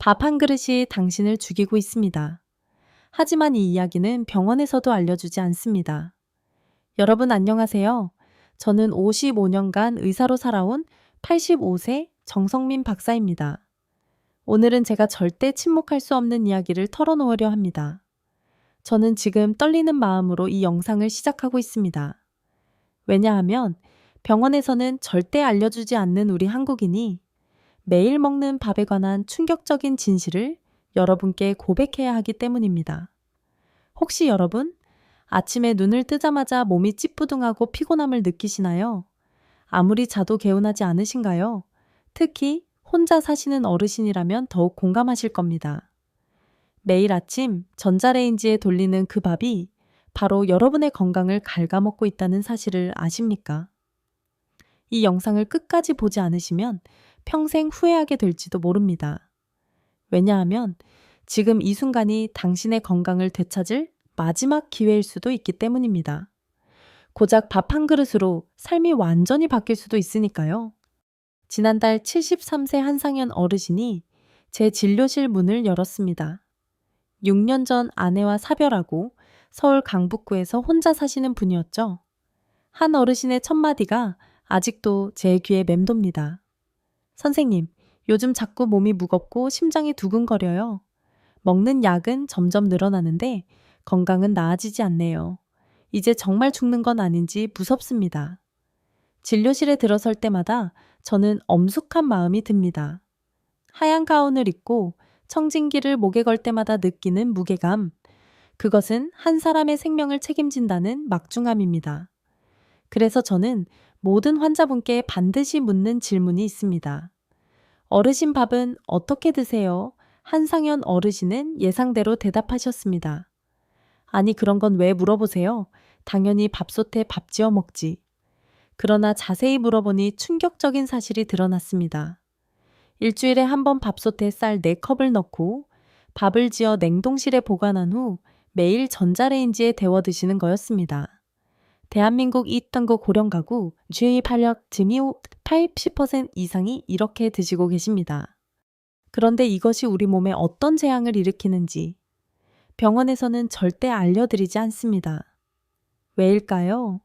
밥 한 그릇이 당신을 죽이고 있습니다. 하지만 이 이야기는 병원에서도 알려주지 않습니다. 여러분 안녕하세요. 저는 55년간 의사로 살아온 85세 정성민 박사입니다. 오늘은 제가 절대 침묵할 수 없는 이야기를 털어놓으려 합니다. 저는 지금 떨리는 마음으로 이 영상을 시작하고 있습니다. 왜냐하면 병원에서는 절대 알려주지 않는 우리 한국인이 매일 먹는 밥에 관한 충격적인 진실을 여러분께 고백해야 하기 때문입니다. 혹시 여러분, 아침에 눈을 뜨자마자 몸이 찌뿌둥하고 피곤함을 느끼시나요? 아무리 자도 개운하지 않으신가요? 특히 혼자 사시는 어르신이라면 더욱 공감하실 겁니다. 매일 아침 전자레인지에 돌리는 그 밥이 바로 여러분의 건강을 갉아먹고 있다는 사실을 아십니까? 이 영상을 끝까지 보지 않으시면 평생 후회하게 될지도 모릅니다. 왜냐하면 지금 이 순간이 당신의 건강을 되찾을 마지막 기회일 수도 있기 때문입니다. 고작 밥 한 그릇으로 삶이 완전히 바뀔 수도 있으니까요. 지난달 73세 한상현 어르신이 제 진료실 문을 열었습니다. 6년 전 아내와 사별하고 서울 강북구에서 혼자 사시는 분이었죠. 한 어르신의 첫마디가 아직도 제 귀에 맴돕니다. 선생님, 요즘 자꾸 몸이 무겁고 심장이 두근거려요. 먹는 약은 점점 늘어나는데 건강은 나아지지 않네요. 이제 정말 죽는 건 아닌지 무섭습니다. 진료실에 들어설 때마다 저는 엄숙한 마음이 듭니다. 하얀 가운을 입고 청진기를 목에 걸 때마다 느끼는 무게감. 그것은 한 사람의 생명을 책임진다는 막중함입니다. 그래서 저는 모든 환자분께 반드시 묻는 질문이 있습니다. 어르신 밥은 어떻게 드세요? 한상현 어르신은 예상대로 대답하셨습니다. 아니 그런 건 왜 물어보세요? 당연히 밥솥에 밥 지어 먹지. 그러나 자세히 물어보니 충격적인 사실이 드러났습니다. 일주일에 한 번 밥솥에 쌀 4컵을 넣고 밥을 지어 냉동실에 보관한 후 매일 전자레인지에 데워 드시는 거였습니다. 대한민국 이땅구 고령 가구 주의 발력 증이 80% 이상이 이렇게 드시고 계십니다. 그런데 이것이 우리 몸에 어떤 재앙을 일으키는지 병원에서는 절대 알려드리지 않습니다. 왜일까요?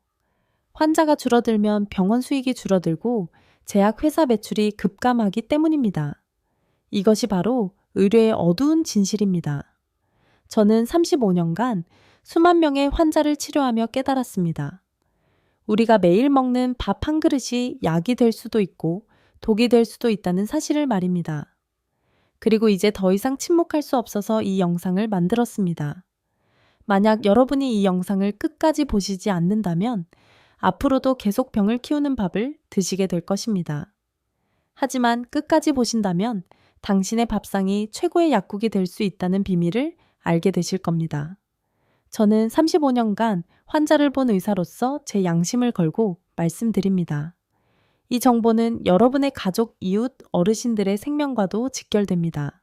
환자가 줄어들면 병원 수익이 줄어들고 제약회사 매출이 급감하기 때문입니다. 이것이 바로 의료의 어두운 진실입니다. 저는 35년간 수만 명의 환자를 치료하며 깨달았습니다. 우리가 매일 먹는 밥 한 그릇이 약이 될 수도 있고 독이 될 수도 있다는 사실을 말입니다. 그리고 이제 더 이상 침묵할 수 없어서 이 영상을 만들었습니다. 만약 여러분이 이 영상을 끝까지 보시지 않는다면 앞으로도 계속 병을 키우는 밥을 드시게 될 것입니다. 하지만 끝까지 보신다면 당신의 밥상이 최고의 약국이 될 수 있다는 비밀을 알게 되실 겁니다. 저는 35년간 환자를 본 의사로서 제 양심을 걸고 말씀드립니다. 이 정보는 여러분의 가족, 이웃, 어르신들의 생명과도 직결됩니다.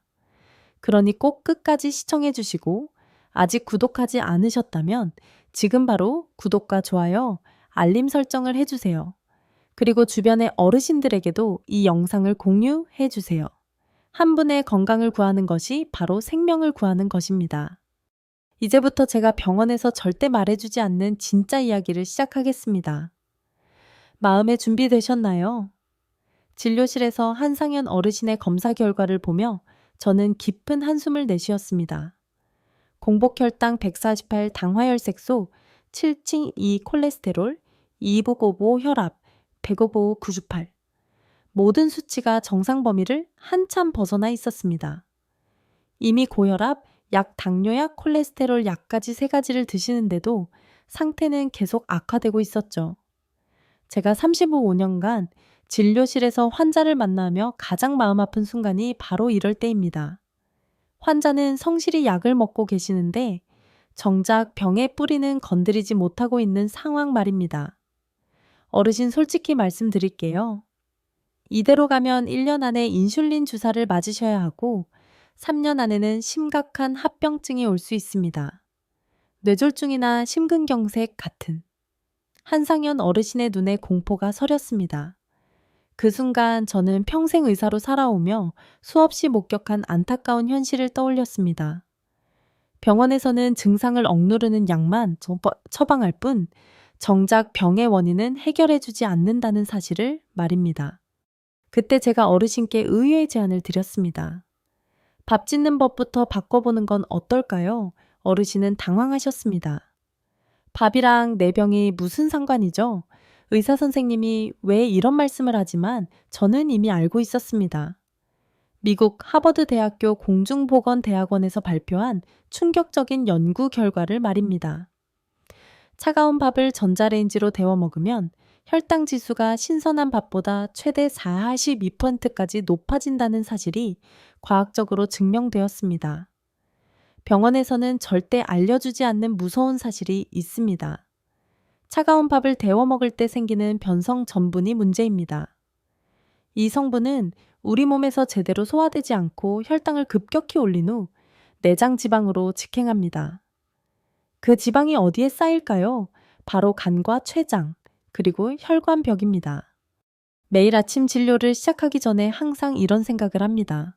그러니 꼭 끝까지 시청해 주시고 아직 구독하지 않으셨다면 지금 바로 구독과 좋아요, 알림 설정을 해주세요. 그리고 주변의 어르신들에게도 이 영상을 공유해 주세요. 한 분의 건강을 구하는 것이 바로 생명을 구하는 것입니다. 이제부터 제가 병원에서 절대 말해주지 않는 진짜 이야기를 시작하겠습니다. 마음에 준비되셨나요? 진료실에서 한상현 어르신의 검사 결과를 보며 저는 깊은 한숨을 내쉬었습니다. 공복혈당 148 당화혈색소 7층2 콜레스테롤 265 혈압 105 98 모든 수치가 정상 범위를 한참 벗어나 있었습니다. 이미 고혈압, 약 당뇨약, 콜레스테롤 약까지 3가지를 드시는데도 상태는 계속 악화되고 있었죠. 제가 35년간 진료실에서 환자를 만나며 가장 마음 아픈 순간이 바로 이럴 때입니다. 환자는 성실히 약을 먹고 계시는데 정작 병의 뿌리는 건드리지 못하고 있는 상황 말입니다. 어르신 솔직히 말씀드릴게요. 이대로 가면 1년 안에 인슐린 주사를 맞으셔야 하고 3년 안에는 심각한 합병증이 올 수 있습니다. 뇌졸중이나 심근경색 같은. 한상현 어르신의 눈에 공포가 서렸습니다. 그 순간 저는 평생 의사로 살아오며 수없이 목격한 안타까운 현실을 떠올렸습니다. 병원에서는 증상을 억누르는 약만 처방할 뿐 정작 병의 원인은 해결해주지 않는다는 사실을 말입니다. 그때 제가 어르신께 의외의 제안을 드렸습니다. 밥 짓는 법부터 바꿔보는 건 어떨까요? 어르신은 당황하셨습니다. 밥이랑 내 병이 무슨 상관이죠? 의사 선생님이 왜 이런 말씀을 하지만 저는 이미 알고 있었습니다. 미국 하버드 대학교 공중보건대학원에서 발표한 충격적인 연구 결과를 말입니다. 차가운 밥을 전자레인지로 데워 먹으면 혈당 지수가 신선한 밥보다 최대 42%까지 높아진다는 사실이 과학적으로 증명되었습니다. 병원에서는 절대 알려주지 않는 무서운 사실이 있습니다. 차가운 밥을 데워 먹을 때 생기는 변성 전분이 문제입니다. 이 성분은 우리 몸에서 제대로 소화되지 않고 혈당을 급격히 올린 후 내장 지방으로 직행합니다. 그 지방이 어디에 쌓일까요? 바로 간과 췌장, 그리고 혈관벽입니다. 매일 아침 진료를 시작하기 전에 항상 이런 생각을 합니다.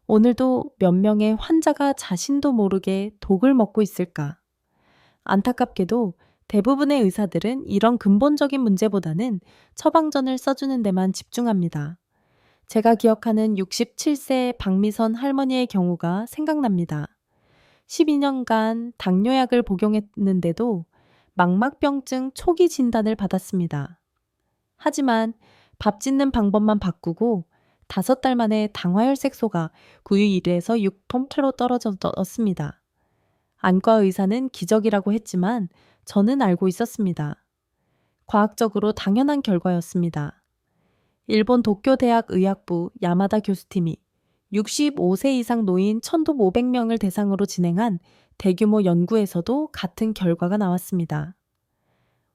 오늘도 몇 명의 환자가 자신도 모르게 독을 먹고 있을까? 안타깝게도 대부분의 의사들은 이런 근본적인 문제보다는 처방전을 써주는 데만 집중합니다. 제가 기억하는 67세 박미선 할머니의 경우가 생각납니다. 12년간 당뇨약을 복용했는데도 망막병증 초기 진단을 받았습니다. 하지만 밥 짓는 방법만 바꾸고 5달 만에 당화혈색소가 9.1에서 6%로 떨어졌습니다. 안과 의사는 기적이라고 했지만 저는 알고 있었습니다. 과학적으로 당연한 결과였습니다. 일본 도쿄대학 의학부 야마다 교수팀이 65세 이상 노인 1,500명을 대상으로 진행한 대규모 연구에서도 같은 결과가 나왔습니다.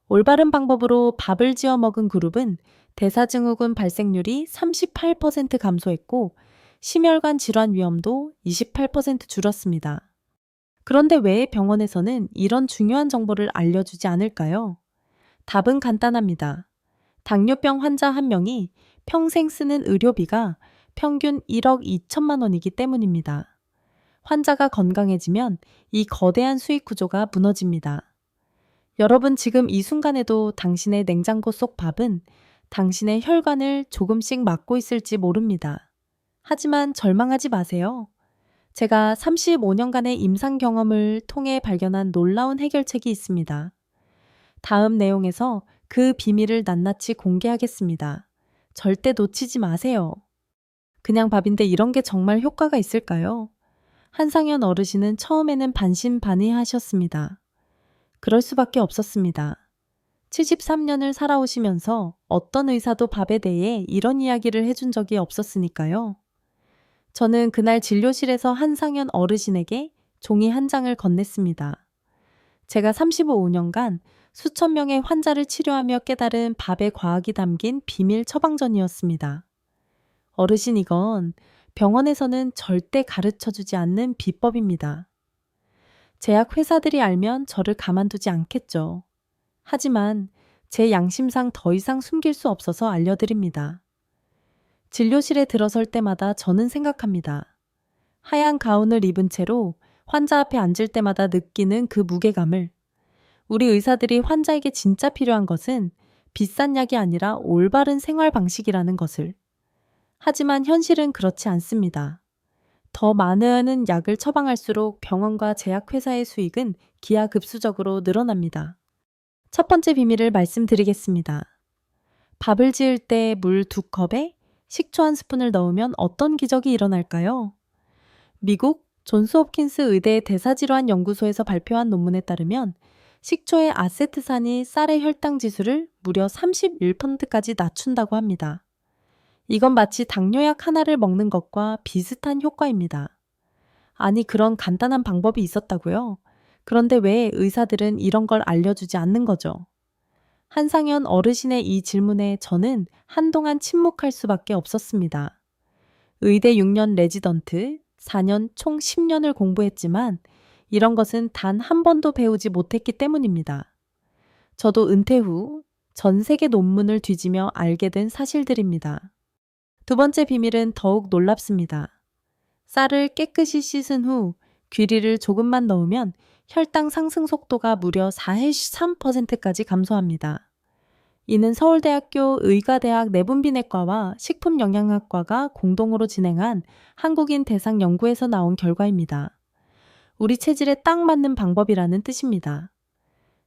올바른 방법으로 밥을 지어 먹은 그룹은 대사증후군 발생률이 38% 감소했고 심혈관 질환 위험도 28% 줄었습니다. 그런데 왜 병원에서는 이런 중요한 정보를 알려주지 않을까요? 답은 간단합니다. 당뇨병 환자 한 명이 평생 쓰는 의료비가 평균 1억 2천만 원이기 때문입니다. 환자가 건강해지면 이 거대한 수익 구조가 무너집니다. 여러분 지금 이 순간에도 당신의 냉장고 속 밥은 당신의 혈관을 조금씩 막고 있을지 모릅니다. 하지만 절망하지 마세요. 제가 35년간의 임상 경험을 통해 발견한 놀라운 해결책이 있습니다. 다음 내용에서 그 비밀을 낱낱이 공개하겠습니다. 절대 놓치지 마세요. 그냥 밥인데 이런 게 정말 효과가 있을까요? 한상현 어르신은 처음에는 반신반의하셨습니다. 그럴 수밖에 없었습니다. 73년을 살아오시면서 어떤 의사도 밥에 대해 이런 이야기를 해준 적이 없었으니까요. 저는 그날 진료실에서 한상현 어르신에게 종이 한 장을 건넸습니다. 제가 35년간 수천 명의 환자를 치료하며 깨달은 밥의 과학이 담긴 비밀 처방전이었습니다. 어르신 이건 병원에서는 절대 가르쳐주지 않는 비법입니다. 제약 회사들이 알면 저를 가만두지 않겠죠. 하지만 제 양심상 더 이상 숨길 수 없어서 알려드립니다. 진료실에 들어설 때마다 저는 생각합니다. 하얀 가운을 입은 채로 환자 앞에 앉을 때마다 느끼는 그 무게감을. 우리 의사들이 환자에게 진짜 필요한 것은 비싼 약이 아니라 올바른 생활 방식이라는 것을. 하지만 현실은 그렇지 않습니다. 더 많은 약을 처방할수록 병원과 제약회사의 수익은 기하급수적으로 늘어납니다. 첫 번째 비밀을 말씀드리겠습니다. 밥을 지을 때 물 2컵에 식초 1스푼을 넣으면 어떤 기적이 일어날까요? 미국 존스홉킨스 의대 대사질환 연구소에서 발표한 논문에 따르면 식초의 아세트산이 쌀의 혈당 지수를 무려 31%까지 낮춘다고 합니다. 이건 마치 당뇨약 하나를 먹는 것과 비슷한 효과입니다. 아니, 그런 간단한 방법이 있었다고요? 그런데 왜 의사들은 이런 걸 알려주지 않는 거죠? 한상현 어르신의 이 질문에 저는 한동안 침묵할 수밖에 없었습니다. 의대 6년 레지던트, 4년 총 10년을 공부했지만 이런 것은 단 한 번도 배우지 못했기 때문입니다. 저도 은퇴 후 전 세계 논문을 뒤지며 알게 된 사실들입니다. 두 번째 비밀은 더욱 놀랍습니다. 쌀을 깨끗이 씻은 후 귀리를 조금만 넣으면 혈당 상승 속도가 무려 43%까지 감소합니다. 이는 서울대학교 의과대학 내분비내과와 식품영양학과가 공동으로 진행한 한국인 대상 연구에서 나온 결과입니다. 우리 체질에 딱 맞는 방법이라는 뜻입니다.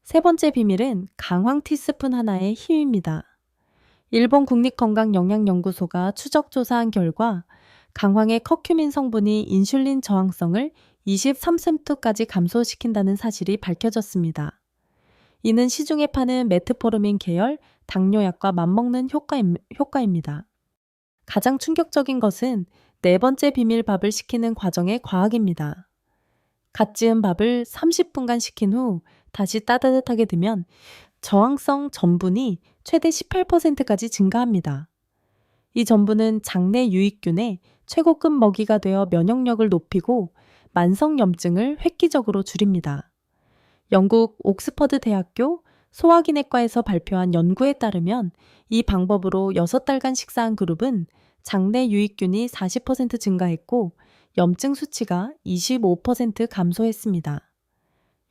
세 번째 비밀은 강황 티스푼 하나의 힘입니다. 일본 국립건강영양연구소가 추적조사한 결과 강황의 커큐민 성분이 인슐린 저항성을 23%까지 감소시킨다는 사실이 밝혀졌습니다. 이는 시중에 파는 메트포르민 계열 당뇨약과 맞먹는 효과입니다. 가장 충격적인 것은 네 번째 비밀밥을 식히는 과정의 과학입니다. 갓 지은 밥을 30분간 식힌 후 다시 따뜻하게 두면 저항성 전분이 최대 18%까지 증가합니다. 이 전분은 장내 유익균의 최고급 먹이가 되어 면역력을 높이고 만성염증을 획기적으로 줄입니다. 영국 옥스퍼드 대학교 소화기내과에서 발표한 연구에 따르면 이 방법으로 6달간 식사한 그룹은 장내 유익균이 40% 증가했고 염증 수치가 25% 감소했습니다.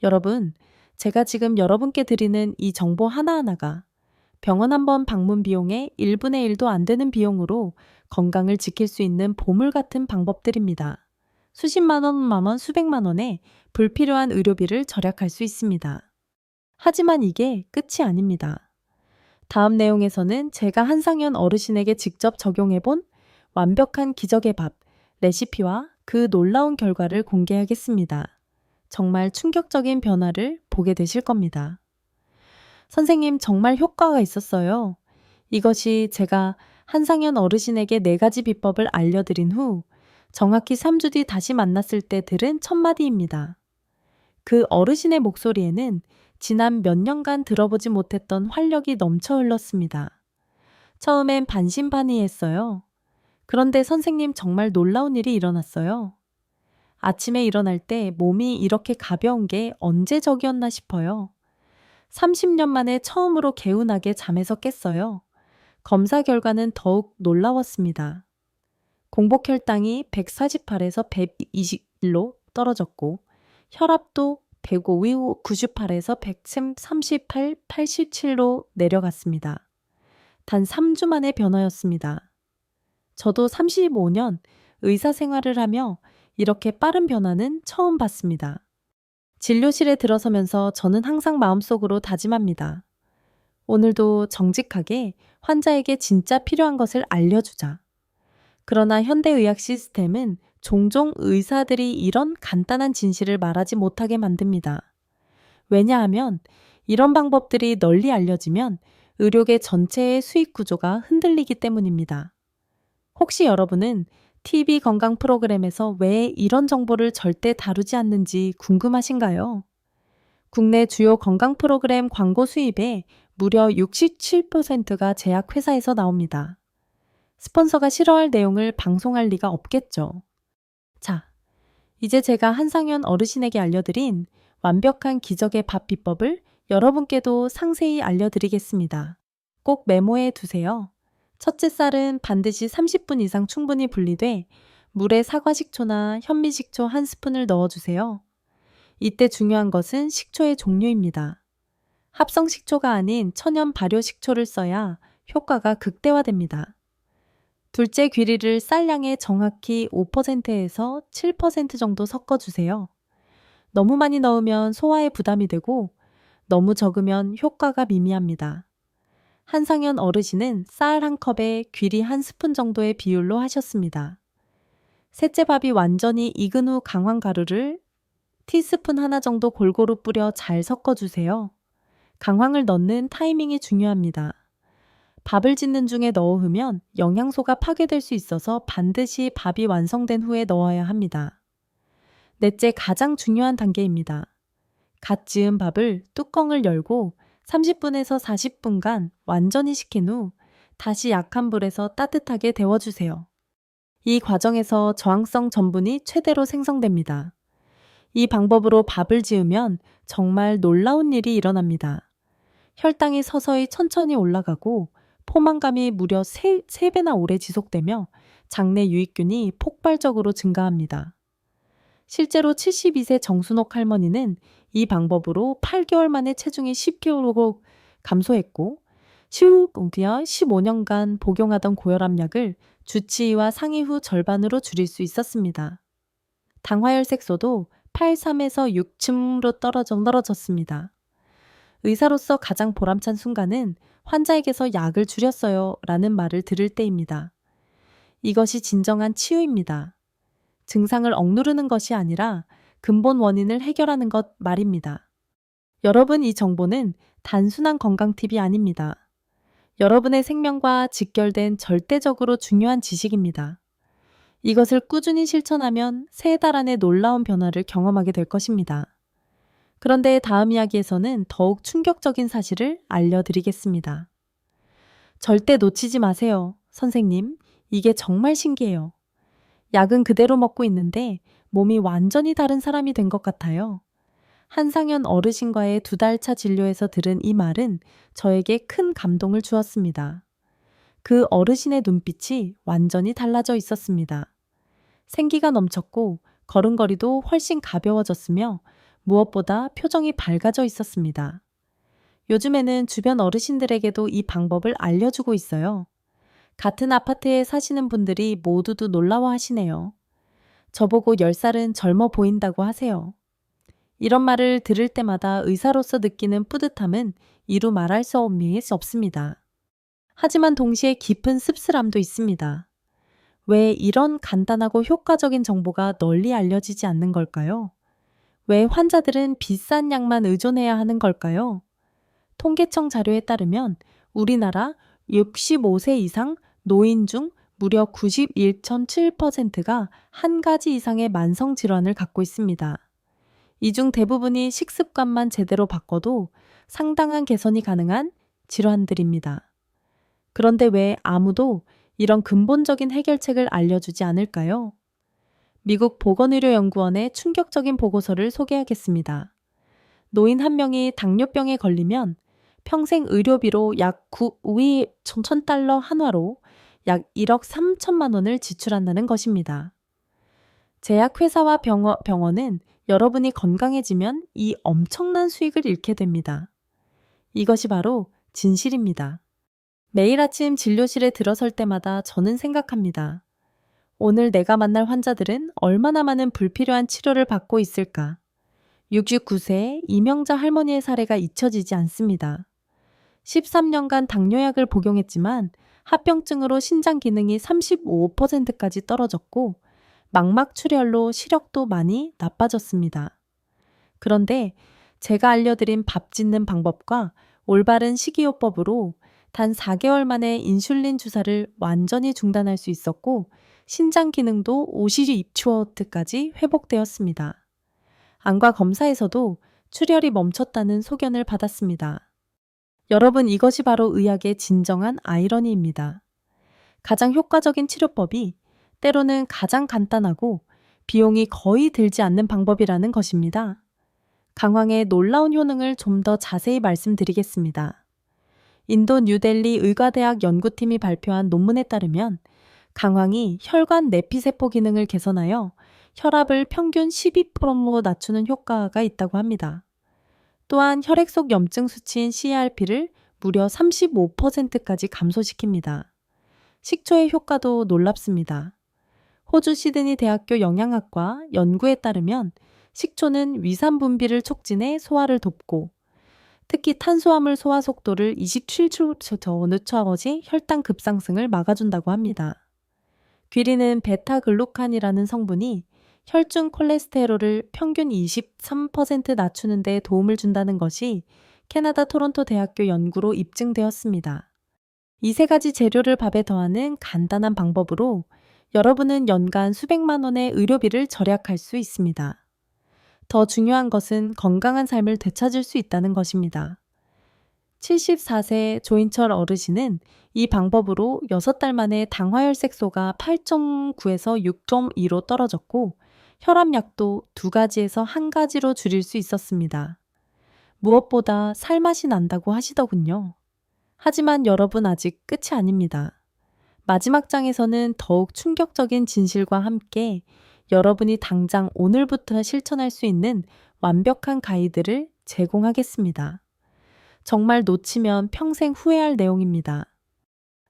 여러분, 제가 지금 여러분께 드리는 이 정보 하나하나가 병원 한 번 방문 비용의 1분의 1도 안 되는 비용으로 건강을 지킬 수 있는 보물 같은 방법들입니다. 수십만 원, 만 원, 수백만 원에 불필요한 의료비를 절약할 수 있습니다. 하지만 이게 끝이 아닙니다. 다음 내용에서는 제가 한상현 어르신에게 직접 적용해본 완벽한 기적의 밥 레시피와 그 놀라운 결과를 공개하겠습니다. 정말 충격적인 변화를 보게 되실 겁니다. 선생님, 정말 효과가 있었어요. 이것이 제가 한상현 어르신에게 4가지 비법을 알려드린 후 정확히 3주 뒤 다시 만났을 때 들은 첫 마디입니다. 그 어르신의 목소리에는 지난 몇 년간 들어보지 못했던 활력이 넘쳐 흘렀습니다. 처음엔 반신반의했어요. 그런데 선생님, 정말 놀라운 일이 일어났어요. 아침에 일어날 때 몸이 이렇게 가벼운 게 언제 적이었나 싶어요. 30년 만에 처음으로 개운하게 잠에서 깼어요. 검사 결과는 더욱 놀라웠습니다. 공복 혈당이 148에서 121로 떨어졌고 혈압도 105, 98에서 138, 87로 내려갔습니다. 단 3주 만의 변화였습니다. 저도 35년 의사 생활을 하며 이렇게 빠른 변화는 처음 봤습니다. 진료실에 들어서면서 저는 항상 마음속으로 다짐합니다. 오늘도 정직하게 환자에게 진짜 필요한 것을 알려주자. 그러나 현대의학 시스템은 종종 의사들이 이런 간단한 진실을 말하지 못하게 만듭니다. 왜냐하면 이런 방법들이 널리 알려지면 의료계 전체의 수익 구조가 흔들리기 때문입니다. 혹시 여러분은 TV 건강 프로그램에서 왜 이런 정보를 절대 다루지 않는지 궁금하신가요? 국내 주요 건강 프로그램 광고 수입의 무려 67%가 제약회사에서 나옵니다. 스폰서가 싫어할 내용을 방송할 리가 없겠죠. 자, 이제 제가 한상현 어르신에게 알려드린 완벽한 기적의 밥 비법을 여러분께도 상세히 알려드리겠습니다. 꼭 메모해 두세요. 첫째, 쌀은 반드시 30분 이상 충분히 분리돼 물에 사과식초나 현미식초 1스푼을 넣어주세요. 이때 중요한 것은 식초의 종류입니다. 합성식초가 아닌 천연 발효식초를 써야 효과가 극대화됩니다. 둘째, 귀리를 쌀량의 정확히 5%에서 7% 정도 섞어주세요. 너무 많이 넣으면 소화에 부담이 되고 너무 적으면 효과가 미미합니다. 한상현 어르신은 쌀 1컵에 귀리 1스푼 정도의 비율로 하셨습니다. 셋째, 밥이 완전히 익은 후 강황가루를 티스푼 하나 정도 골고루 뿌려 잘 섞어주세요. 강황을 넣는 타이밍이 중요합니다. 밥을 짓는 중에 넣으면 영양소가 파괴될 수 있어서 반드시 밥이 완성된 후에 넣어야 합니다. 넷째, 가장 중요한 단계입니다. 갓 지은 밥을 뚜껑을 열고 30분에서 40분간 완전히 식힌 후 다시 약한 불에서 따뜻하게 데워주세요. 이 과정에서 저항성 전분이 최대로 생성됩니다. 이 방법으로 밥을 지으면 정말 놀라운 일이 일어납니다. 혈당이 서서히 천천히 올라가고 포만감이 무려 3배나 오래 지속되며 장내 유익균이 폭발적으로 증가합니다. 실제로 72세 정순옥 할머니는 이 방법으로 8개월 만에 체중이 10kg 감소했고, 15년간 복용하던 고혈압약을 주치의와 상의 후 절반으로 줄일 수 있었습니다. 당화혈색소도 83에서 6쯤으로 떨어졌습니다. 의사로서 가장 보람찬 순간은 환자에게서 약을 줄였어요 라는 말을 들을 때입니다. 이것이 진정한 치유입니다. 증상을 억누르는 것이 아니라 근본 원인을 해결하는 것 말입니다. 여러분, 이 정보는 단순한 건강 팁이 아닙니다. 여러분의 생명과 직결된 절대적으로 중요한 지식입니다. 이것을 꾸준히 실천하면 3달 안에 놀라운 변화를 경험하게 될 것입니다. 그런데 다음 이야기에서는 더욱 충격적인 사실을 알려드리겠습니다. 절대 놓치지 마세요. 선생님, 이게 정말 신기해요. 약은 그대로 먹고 있는데 몸이 완전히 다른 사람이 된 것 같아요. 한상현 어르신과의 2달차 진료에서 들은 이 말은 저에게 큰 감동을 주었습니다. 그 어르신의 눈빛이 완전히 달라져 있었습니다. 생기가 넘쳤고 걸음걸이도 훨씬 가벼워졌으며 무엇보다 표정이 밝아져 있었습니다. 요즘에는 주변 어르신들에게도 이 방법을 알려주고 있어요. 같은 아파트에 사시는 분들이 모두도 놀라워하시네요. 저보고 10살은 젊어 보인다고 하세요. 이런 말을 들을 때마다 의사로서 느끼는 뿌듯함은 이루 말할 수 없습니다. 하지만 동시에 깊은 씁쓸함도 있습니다. 왜 이런 간단하고 효과적인 정보가 널리 알려지지 않는 걸까요? 왜 환자들은 비싼 약만 의존해야 하는 걸까요? 통계청 자료에 따르면 우리나라 65세 이상 노인 중 무려 91.7%가 한 가지 이상의 만성 질환을 갖고 있습니다. 이 중 대부분이 식습관만 제대로 바꿔도 상당한 개선이 가능한 질환들입니다. 그런데 왜 아무도 이런 근본적인 해결책을 알려주지 않을까요? 미국 보건의료연구원의 충격적인 보고서를 소개하겠습니다. 노인 한 명이 당뇨병에 걸리면 평생 의료비로 약 1,000달러 한화로 약 1억 3천만 원을 지출한다는 것입니다. 제약회사와 병원은 여러분이 건강해지면 이 엄청난 수익을 잃게 됩니다. 이것이 바로 진실입니다. 매일 아침 진료실에 들어설 때마다 저는 생각합니다. 오늘 내가 만날 환자들은 얼마나 많은 불필요한 치료를 받고 있을까? 69세 이명자 할머니의 사례가 잊혀지지 않습니다. 13년간 당뇨약을 복용했지만 합병증으로 신장 기능이 35%까지 떨어졌고 망막출혈로 시력도 많이 나빠졌습니다. 그런데 제가 알려드린 밥 짓는 방법과 올바른 식이요법으로 단 4개월 만에 인슐린 주사를 완전히 중단할 수 있었고 신장 기능도 52%까지 회복되었습니다. 안과 검사에서도 출혈이 멈췄다는 소견을 받았습니다. 여러분, 이것이 바로 의학의 진정한 아이러니입니다. 가장 효과적인 치료법이 때로는 가장 간단하고 비용이 거의 들지 않는 방법이라는 것입니다. 강황의 놀라운 효능을 좀 더 자세히 말씀드리겠습니다. 인도 뉴델리 의과대학 연구팀이 발표한 논문에 따르면 강황이 혈관 내피세포 기능을 개선하여 혈압을 평균 12% 낮추는 효과가 있다고 합니다. 또한 혈액 속 염증 수치인 CRP를 무려 35%까지 감소시킵니다. 식초의 효과도 놀랍습니다. 호주 시드니 대학교 영양학과 연구에 따르면 식초는 위산 분비를 촉진해 소화를 돕고 특히 탄수화물 소화 속도를 27초 더 늦춰지 혈당 급상승을 막아준다고 합니다. 귀리는 베타글루칸이라는 성분이 혈중 콜레스테롤을 평균 23% 낮추는 데 도움을 준다는 것이 캐나다 토론토 대학교 연구로 입증되었습니다. 이 3가지 재료를 밥에 더하는 간단한 방법으로 여러분은 연간 수백만 원의 의료비를 절약할 수 있습니다. 더 중요한 것은 건강한 삶을 되찾을 수 있다는 것입니다. 74세 조인철 어르신은 이 방법으로 6달 만에 당화혈색소가 8.9에서 6.2로 떨어졌고 혈압약도 2가지에서 1가지로 줄일 수 있었습니다. 무엇보다 살맛이 난다고 하시더군요. 하지만 여러분 아직 끝이 아닙니다. 마지막 장에서는 더욱 충격적인 진실과 함께 여러분이 당장 오늘부터 실천할 수 있는 완벽한 가이드를 제공하겠습니다. 정말 놓치면 평생 후회할 내용입니다.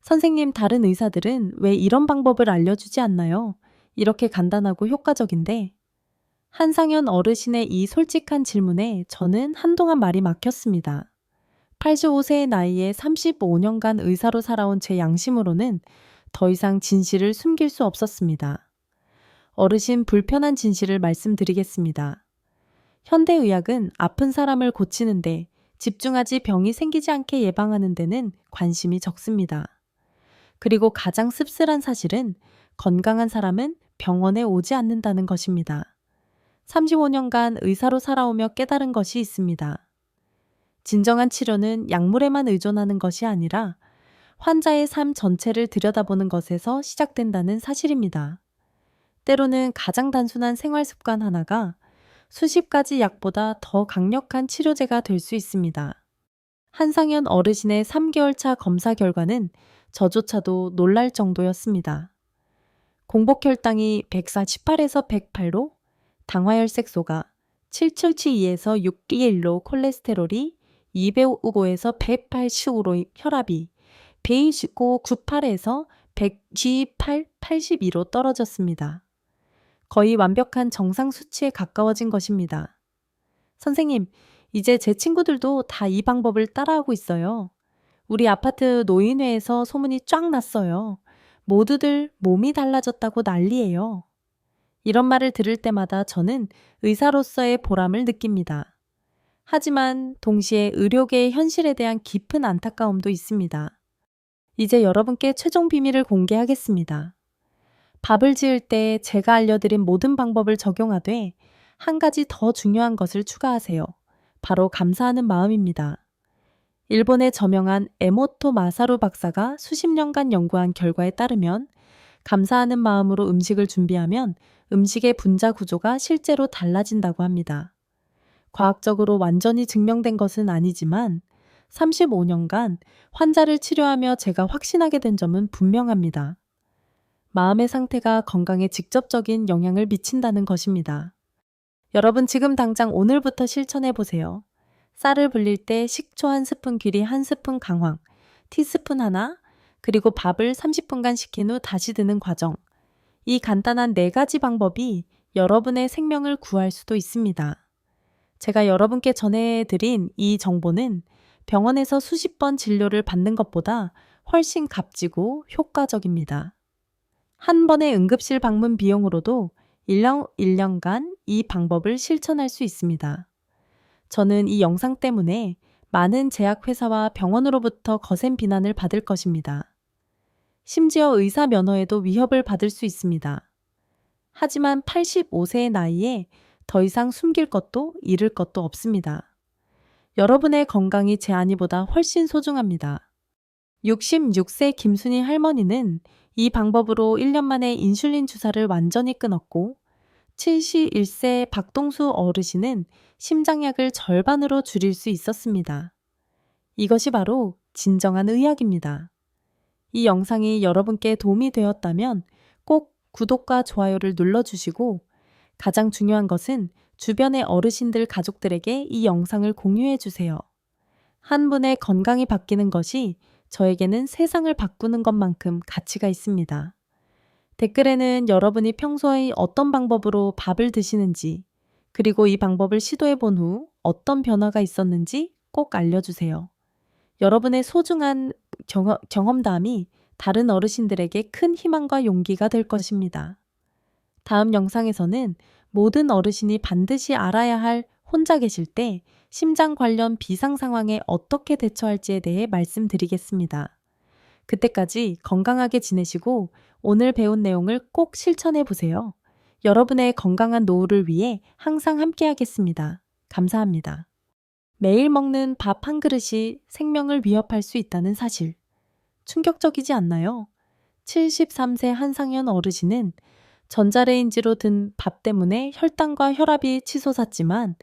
선생님, 다른 의사들은 왜 이런 방법을 알려주지 않나요? 이렇게 간단하고 효과적인데. 한상현 어르신의 이 솔직한 질문에 저는 한동안 말이 막혔습니다. 85세의 나이에 35년간 의사로 살아온 제 양심으로는 더 이상 진실을 숨길 수 없었습니다. 어르신, 불편한 진실을 말씀드리겠습니다. 현대의학은 아픈 사람을 고치는데 집중하지 병이 생기지 않게 예방하는 데는 관심이 적습니다. 그리고 가장 씁쓸한 사실은 건강한 사람은 병원에 오지 않는다는 것입니다. 35년간 의사로 살아오며 깨달은 것이 있습니다. 진정한 치료는 약물에만 의존하는 것이 아니라 환자의 삶 전체를 들여다보는 것에서 시작된다는 사실입니다. 때로는 가장 단순한 생활 습관 하나가 수십 가지 약보다 더 강력한 치료제가 될 수 있습니다. 한상현 어르신의 3개월 차 검사 결과는 저조차도 놀랄 정도였습니다. 공복혈당이 148에서 108로, 당화혈색소가 772에서 621로, 콜레스테롤이 205에서 185로, 혈압이 125, 98에서 128, 82로 떨어졌습니다. 거의 완벽한 정상 수치에 가까워진 것입니다. 선생님, 이제 제 친구들도 다 이 방법을 따라하고 있어요. 우리 아파트 노인회에서 소문이 쫙 났어요. 모두들 몸이 달라졌다고 난리예요. 이런 말을 들을 때마다 저는 의사로서의 보람을 느낍니다. 하지만 동시에 의료계의 현실에 대한 깊은 안타까움도 있습니다. 이제 여러분께 최종 비밀을 공개하겠습니다. 밥을 지을 때 제가 알려드린 모든 방법을 적용하되 한 가지 더 중요한 것을 추가하세요. 바로 감사하는 마음입니다. 일본의 저명한 에모토 마사루 박사가 수십 년간 연구한 결과에 따르면 감사하는 마음으로 음식을 준비하면 음식의 분자 구조가 실제로 달라진다고 합니다. 과학적으로 완전히 증명된 것은 아니지만 35년간 환자를 치료하며 제가 확신하게 된 점은 분명합니다. 마음의 상태가 건강에 직접적인 영향을 미친다는 것입니다. 여러분, 지금 당장 오늘부터 실천해 보세요. 쌀을 불릴 때 식초 1스푼, 귀리 1스푼 강황, 티스푼 하나, 그리고 밥을 30분간 식힌 후 다시 드는 과정. 이 간단한 4가지 방법이 여러분의 생명을 구할 수도 있습니다. 제가 여러분께 전해드린 이 정보는 병원에서 수십 번 진료를 받는 것보다 훨씬 값지고 효과적입니다. 한 번의 응급실 방문 비용으로도 1년간 이 방법을 실천할 수 있습니다. 저는 이 영상 때문에 많은 제약회사와 병원으로부터 거센 비난을 받을 것입니다. 심지어 의사 면허에도 위협을 받을 수 있습니다. 하지만 85세의 나이에 더 이상 숨길 것도 잃을 것도 없습니다. 여러분의 건강이 제 안위보다 훨씬 소중합니다. 66세 김순희 할머니는 이 방법으로 1년 만에 인슐린 주사를 완전히 끊었고 71세 박동수 어르신은 심장약을 절반으로 줄일 수 있었습니다. 이것이 바로 진정한 의학입니다. 이 영상이 여러분께 도움이 되었다면 꼭 구독과 좋아요를 눌러주시고 가장 중요한 것은 주변의 어르신들 가족들에게 이 영상을 공유해 주세요. 한 분의 건강이 바뀌는 것이 저에게는 세상을 바꾸는 것만큼 가치가 있습니다. 댓글에는 여러분이 평소에 어떤 방법으로 밥을 드시는지, 그리고 이 방법을 시도해 본 후 어떤 변화가 있었는지 꼭 알려주세요. 여러분의 소중한 경험담이 다른 어르신들에게 큰 희망과 용기가 될 것입니다. 다음 영상에서는 모든 어르신이 반드시 알아야 할 혼자 계실 때 심장 관련 비상 상황에 어떻게 대처할지에 대해 말씀드리겠습니다. 그때까지 건강하게 지내시고 오늘 배운 내용을 꼭 실천해 보세요. 여러분의 건강한 노후를 위해 항상 함께하겠습니다. 감사합니다. 매일 먹는 밥 한 그릇이 생명을 위협할 수 있다는 사실. 충격적이지 않나요? 73세 한상현 어르신은 전자레인지로 든 밥 때문에 혈당과 혈압이 치솟았지만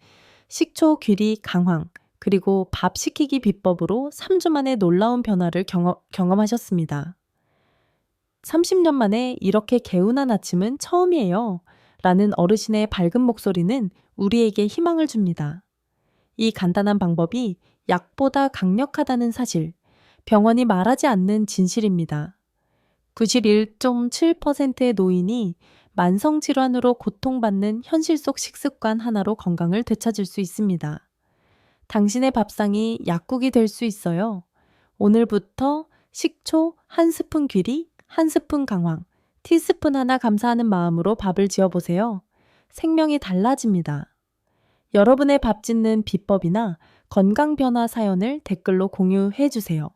식초, 귀리, 강황, 그리고 밥 시키기 비법으로 3주 만에 놀라운 변화를 경험하셨습니다. 30년 만에 이렇게 개운한 아침은 처음이에요. 라는 어르신의 밝은 목소리는 우리에게 희망을 줍니다. 이 간단한 방법이 약보다 강력하다는 사실, 병원이 말하지 않는 진실입니다. 91.7%의 노인이 만성질환으로 고통받는 현실 속 식습관 하나로 건강을 되찾을 수 있습니다. 당신의 밥상이 약국이 될 수 있어요. 오늘부터 식초 한 스푼 귀리, 한 스푼 강황, 티스푼 하나 감사하는 마음으로 밥을 지어보세요. 생명이 달라집니다. 여러분의 밥 짓는 비법이나 건강 변화 사연을 댓글로 공유해 주세요.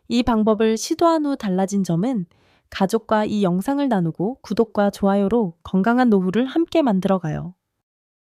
이 방법을 시도한 후 달라진 점은 가족과 이 영상을 나누고 구독과 좋아요로 건강한 노후를 함께 만들어가요.